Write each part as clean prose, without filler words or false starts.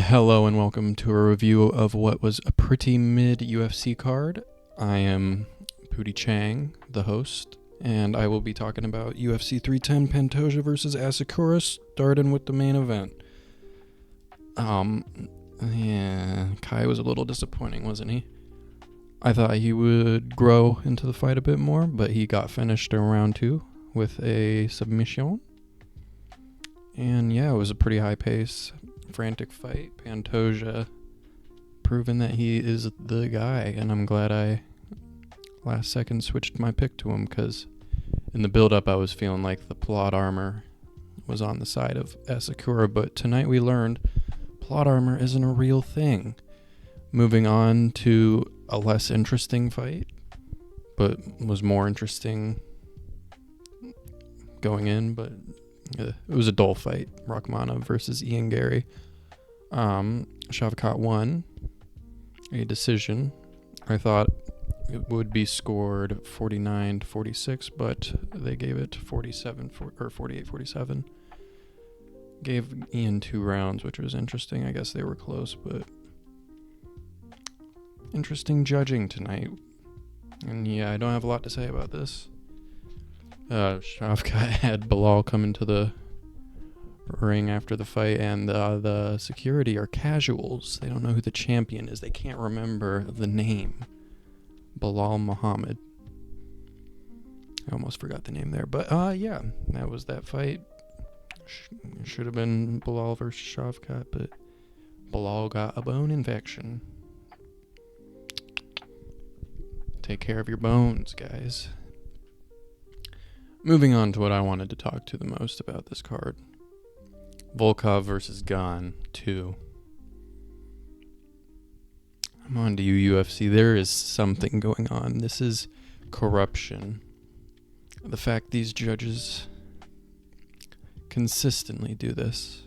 Hello and welcome to a review of what was a pretty mid UFC card. I am Pootie Chang, the host, and I will be talking about UFC 310 Pantoja versus Asakura, starting with the main event. Kai was a little disappointing, wasn't he? I thought he would grow into the fight a bit more, but he got finished in round 2 with a submission. And yeah, it was a pretty high pace, frantic fight. Pantoja proving that he is the guy, and I'm glad I last second switched my pick to him, because in the build-up I was feeling like the plot armor was on the side of Asakura, but tonight we learned plot armor isn't a real thing. Moving on to a less interesting fight, but was more interesting going in, but it was a dull fight. Rachmanov versus Ian Gary. Shavkat won a decision. I thought it would be scored 49-46, but they gave it 48-47. Gave Ian 2 rounds, which was interesting. I guess they were close, but interesting judging tonight. And yeah, I don't have a lot to say about this. Shavkat had Bilal come into the ring after the fight, and the security are casuals. They don't know who the champion is. They can't remember the name. Bilal Muhammad. I almost forgot the name there. But yeah, that was that fight. Should have been Bilal versus Shavkat, but Bilal got a bone infection. Take care of your bones, guys. Moving on to what I wanted to talk to the most about this card. Volkov versus Gane 2. I'm on to you, UFC. There is something going on. This is corruption. The fact these judges consistently do this,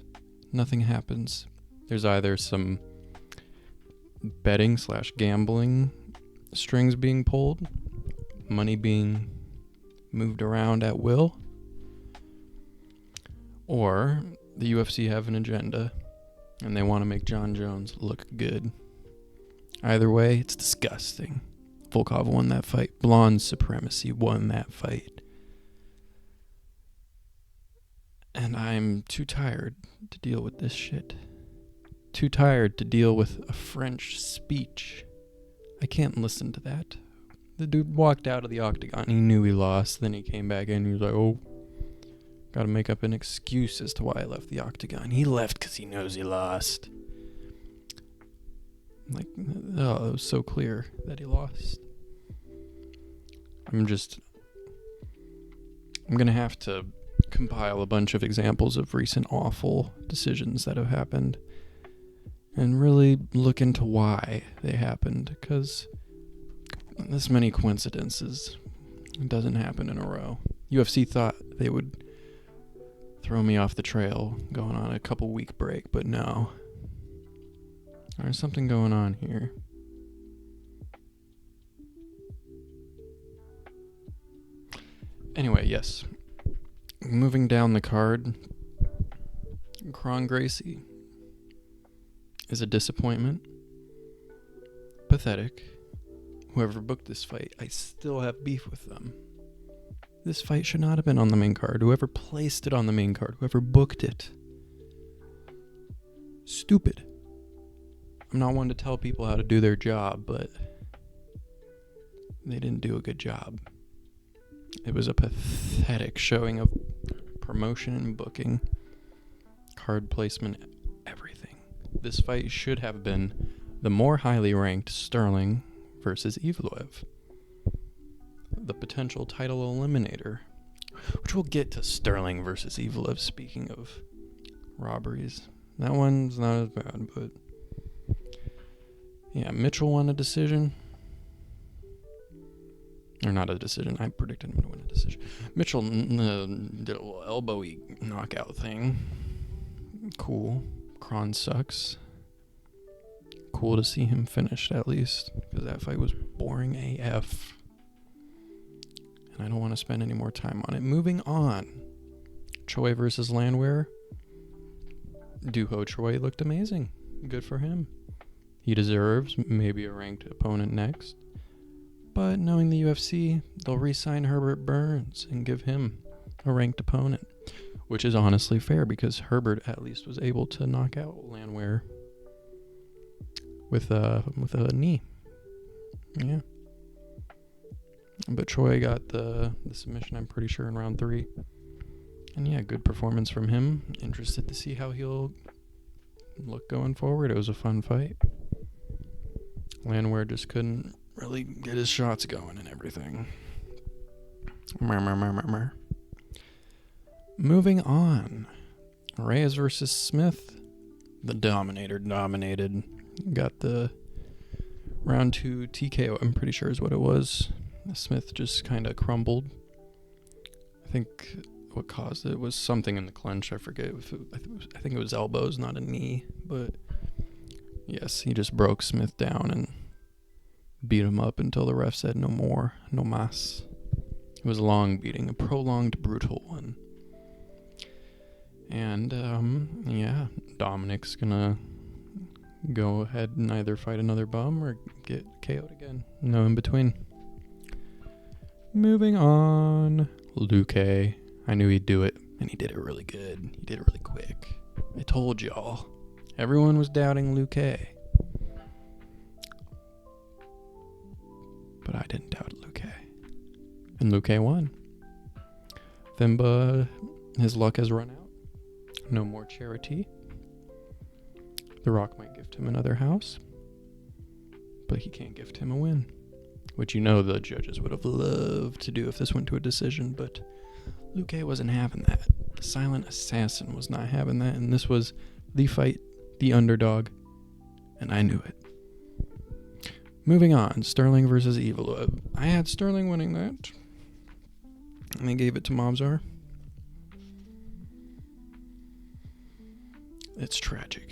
nothing happens. There's either some betting/gambling strings being pulled, money being moved around at will, or the UFC have an agenda and they want to make John Jones look good. Either way, it's disgusting. Volkov won that fight. Blonde supremacy won that fight. And I'm too tired to deal with this shit. Too tired to deal with a French speech. I can't listen to that. The dude walked out of the octagon. He knew he lost. Then he came back in and he was like, oh, gotta make up an excuse as to why I left the octagon. He left because he knows he lost. Like, oh, it was so clear that he lost. I'm gonna have to compile a bunch of examples of recent awful decisions that have happened and really look into why they happened, because this many coincidences doesn't happen in a row. UFC thought they would throw me off the trail going on a couple week break, but no. There's something going on here. Anyway, yes. Moving down the card, Kron Gracie is a disappointment. Pathetic. Whoever booked this fight, I still have beef with them. This fight should not have been on the main card. Whoever placed it on the main card, whoever booked it. Stupid. I'm not one to tell people how to do their job, but they didn't do a good job. It was a pathetic showing of promotion and booking, card placement, everything. This fight should have been the more highly ranked Sterling versus Evloev, the potential title eliminator, which we'll get to Sterling versus Evloev. Speaking of robberies, that one's not as bad, but yeah, Mitchell won a decision. Or not a decision. I predicted him to win a decision. Mitchell did a little elbowy knockout thing. Cool. Kron sucks. Cool to see him finished, at least, because that fight was boring AF. And I don't want to spend any more time on it. Moving on. Choi versus Landwehr. Duho Choi looked amazing. good for him. He deserves maybe a ranked opponent next. But knowing the UFC, they'll re-sign Herbert Burns and give him a ranked opponent, which is honestly fair because Herbert at least was able to knock out Landwehr with a knee. Yeah. But Troy got the submission, I'm pretty sure, in round 3. And yeah, good performance from him. Interested to see how he'll look going forward. It was a fun fight. Landwehr just couldn't really get his shots going and everything. Moving on. Reyes versus Smith. The Dominator dominated. Got the round 2 TKO, I'm pretty sure is what it was. Smith just kind of crumbled. I think what caused it was something in the clinch. I forget. I think it was elbows, not a knee. But yes, he just broke Smith down and beat him up until the ref said no more, no mas. It was a long beating, a prolonged, brutal one. And yeah, Dominic's gonna go ahead and either fight another bum or get KO'd again. No in between. Moving on. Luque. I knew he'd do it, and he did it really good. He did it really quick. I told y'all. Everyone was doubting Luque. But I didn't doubt Luque. And Luque won. Thimba, his luck has run out. No more charity. The Rock might gift him another house, but he can't gift him a win, which you know the judges would have loved to do if this went to a decision, but Luque wasn't having that. The Silent Assassin was not having that, and this was the fight, the underdog, and I knew it. Moving on, Sterling versus Evil. I had Sterling winning that, and they gave it to Mobzar. It's tragic.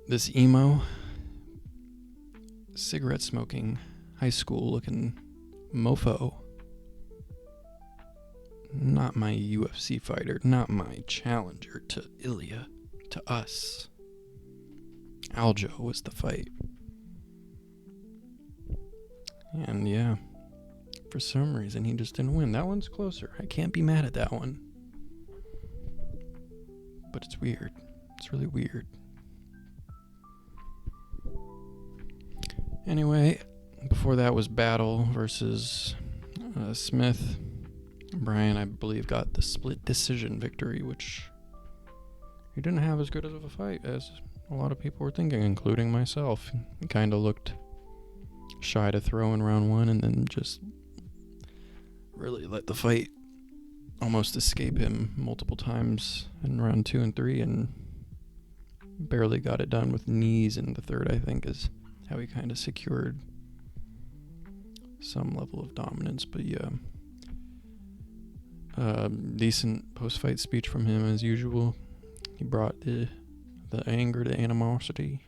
This emo, cigarette smoking, high school looking mofo. Not my UFC fighter, not my challenger to Ilya, to us. Aljo was the fight. And yeah, for some reason he just didn't win. That one's closer. I can't be mad at that one. But it's weird. It's really weird. Anyway, before that was Battle versus Smith. Brian, I believe, got the split decision victory, which he didn't have as good of a fight as a lot of people were thinking, including myself. He kind of looked shy to throw in round 1 and then just really let the fight almost escape him multiple times in round 2 and 3 and barely got it done with knees in the third, I think, is how he kind of secured some level of dominance. But yeah, decent post-fight speech from him as usual. He brought the anger, the animosity,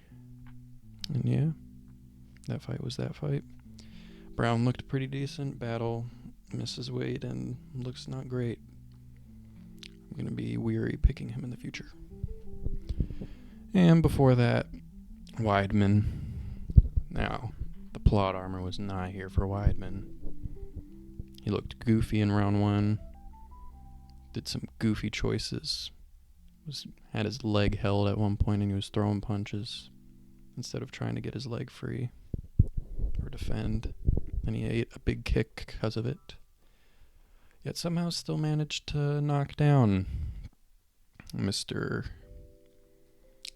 and yeah, that fight was that fight. Brown looked pretty decent. Battle misses weight and looks not great. I'm gonna be weary picking him in the future. And before that, Weidman. Now, the plot armor was not here for Weidman. He looked goofy in round 1. Did some goofy choices. Had his leg held at one point and he was throwing punches instead of trying to get his leg free or defend. And he ate a big kick because of it. Yet somehow still managed to knock down Mr.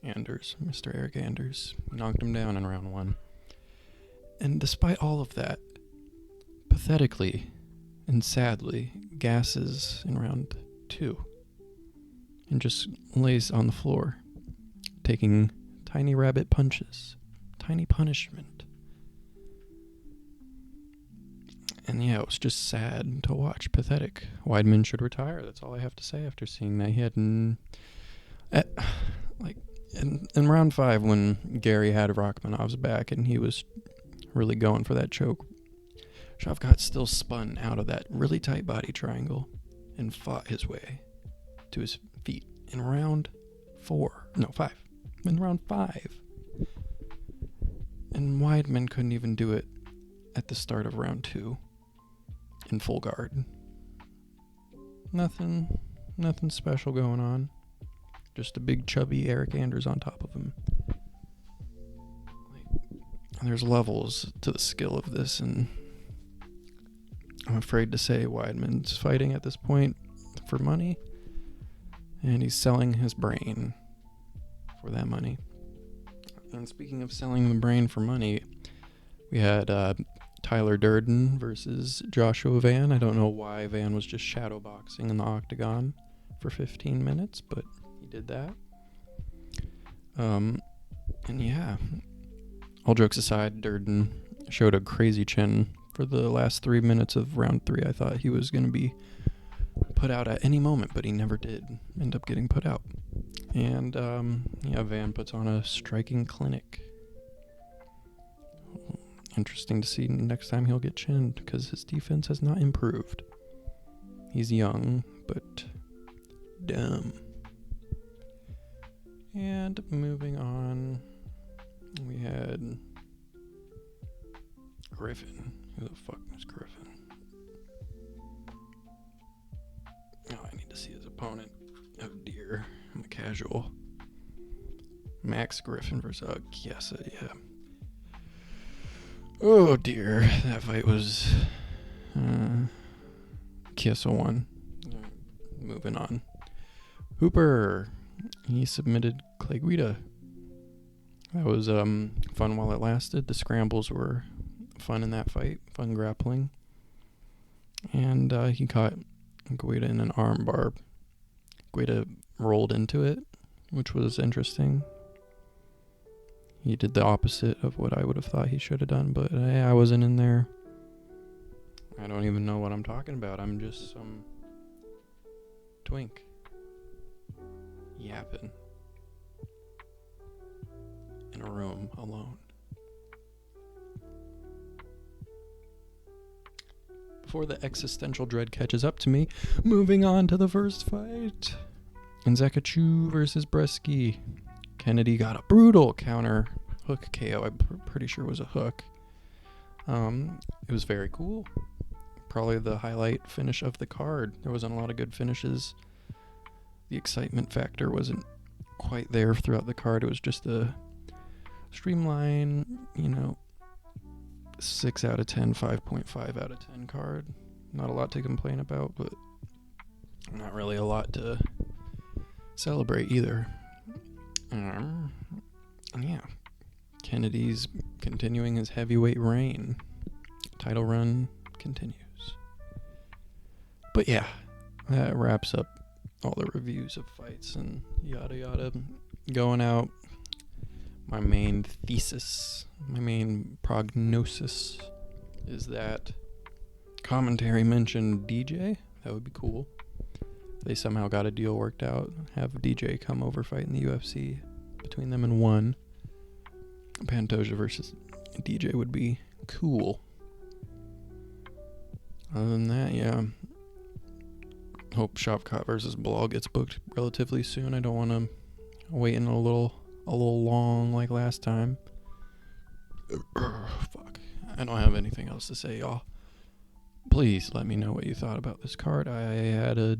Eric Anders. Knocked him down in round 1. And despite all of that, pathetically and sadly, gasses in round 2 and just lays on the floor, taking tiny rabbit punches, tiny punishment. And yeah, it was just sad to watch, pathetic. Weidman should retire. That's all I have to say after seeing that. He had in round 5 when Gary had Rachmanov's back and he was really going for that choke, Shavkat still spun out of that really tight body triangle and fought his way to his feet in round 5. in round 5. And Weidman couldn't even do it at the start of round 2 in full guard. Nothing special going on. Just a big chubby Eric Anders on top of him. There's levels to the skill of this, and I'm afraid to say Weidman's fighting at this point for money, and he's selling his brain for that money. And speaking of selling the brain for money, we had Tyler Durden versus Joshua Van. I don't know why Van was just shadowboxing in the octagon for 15 minutes, but he did that. And yeah, all jokes aside, Durden showed a crazy chin for the last 3 minutes of round 3. I thought he was going to be put out at any moment, but he never did end up getting put out. And Van puts on a striking clinic. Interesting to see next time he'll get chinned, because his defense has not improved. He's young, but dumb. And moving on, we had Griffin. Who the fuck was Griffin? Oh, I need to see his opponent. Oh dear, I'm a casual. Max Griffin versus Chiesa, yeah. Oh dear, that fight was Chiesa won. Moving on. Hooper, he submitted Clay Guida. That was fun while it lasted. The scrambles were fun in that fight, fun grappling. And he caught Guida in an armbar. Guida rolled into it, which was interesting. He did the opposite of what I would have thought he should have done, but I wasn't in there. I don't even know what I'm talking about. I'm just some twink yapping in a room alone. Before the existential dread catches up to me, moving on to the first fight. Nzekachu versus Bresky. Kennedy got a brutal counter hook KO. I'm pretty sure it was a hook. It was very cool. Probably the highlight finish of the card. There wasn't a lot of good finishes. The excitement factor wasn't quite there throughout the card. It was just a streamline, 6 out of 10, 5.5 out of 10 card. Not a lot to complain about, but not really a lot to celebrate either. Yeah. Kennedy's continuing his heavyweight reign. Title run continues. But yeah, that wraps up all the reviews of fights and yada yada. Going out, my main thesis, my main prognosis is that commentary mentioned DJ. That would be cool. They somehow got a deal worked out. Have DJ come over fight in the UFC. Between them and one. Pantoja versus DJ would be cool. Other than that, yeah. Hope Shavkat versus Bilal gets booked relatively soon. I don't want to wait in a little long like last time. Fuck. I don't have anything else to say, y'all. Please let me know what you thought about this card. I had a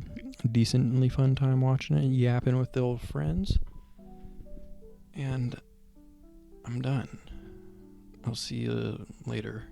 decently fun time watching it, yapping with the old friends. And I'm done. I'll see you later.